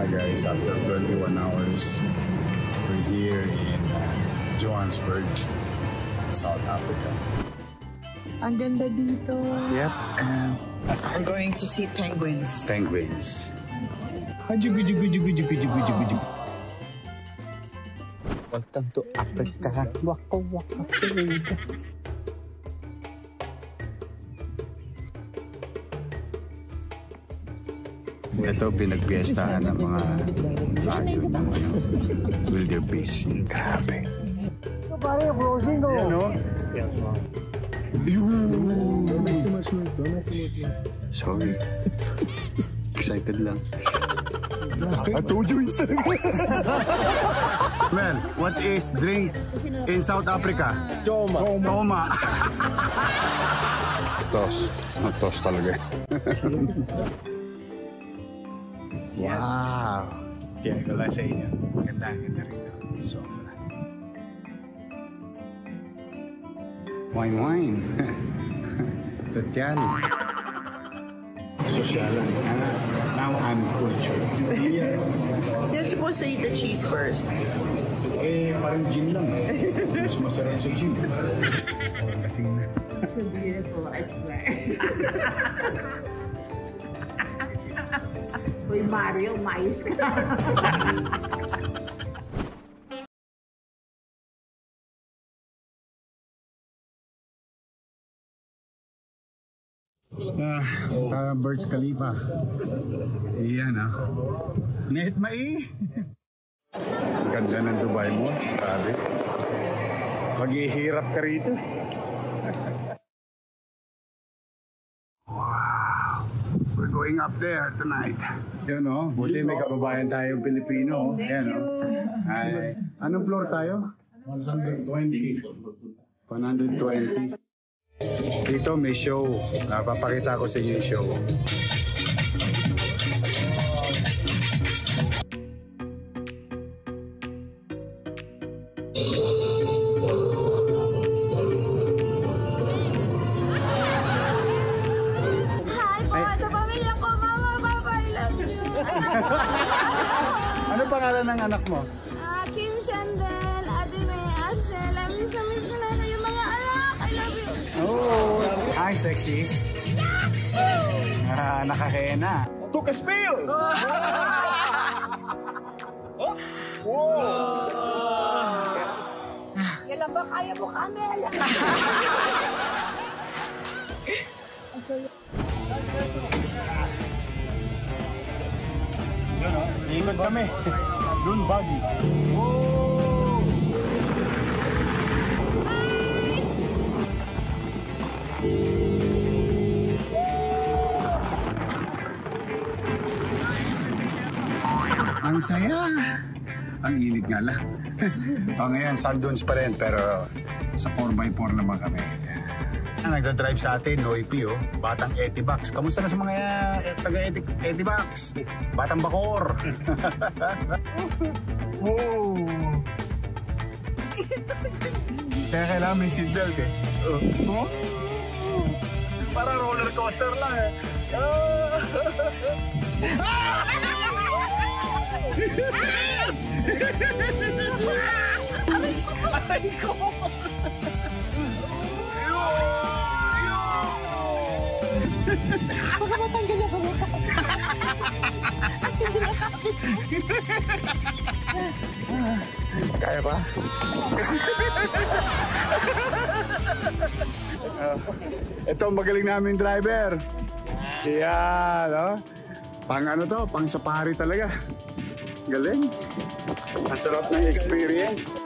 Hi guys, after 21 hours, we're here in Johannesburg, South Africa. Ang ganda dito. Yep, and we're going to see penguins. Penguins. Welcome to Africa. Waka waka. Ito pinagpiestahan ng mga ayun ng wildebeest. Grabe. Ito pare yung closing ko. Yan o. Sorry. Excited lang. I told you it's Well, what is drink in South Africa? Toma. Toma. Tos. Tos talaga. Wow. Kaya ko lang sa inyo. Ganda rito. Sobra. Wine. Totyan. Sosyalan. Now I'm cultured. You're supposed to eat the cheese first. Parang gin lang. Mas masarap sa gin. Kasing na. So beautiful, I swear. Uy, Mario, mais ka. Burj Khalifa. Iyan Net mai. Ganda ng Dubai mo, sabi. Maghihirap ka rito. Wow. We're going up there tonight. Yan buti may kababayan tayong Pilipino. Yan Ay, anong floor tayo? 120. 120. Dito may show. Napapakita ko sa inyo yung show. Ano pangalan ng anak mo? Kim Shandel, Adime, Arcel. Miss na yung mga anak. I love you. Oh, hi sexy. Nakahena. Took a spill! Kailan ba kaya mo kamel? Ikot kami. Dune buggy. Ang saya. Ang init nga lang. Ngayon, Sundunes pa rin, pero sa 4x4 naman kami. Nagda-drive sa atin, Noipi, Batang Etibax. Kamusta na sa mga taga-Etibax? Batang Bacor. Wow. Kaya kailangan may seatbelt Parang roller coaster lang Aray ko! Baka matanggal ako mo. At hindi na kami. Kaya ba? Ito ang magaling namin driver. Yan, pang safari talaga. Galing. Ang sarap ng experience.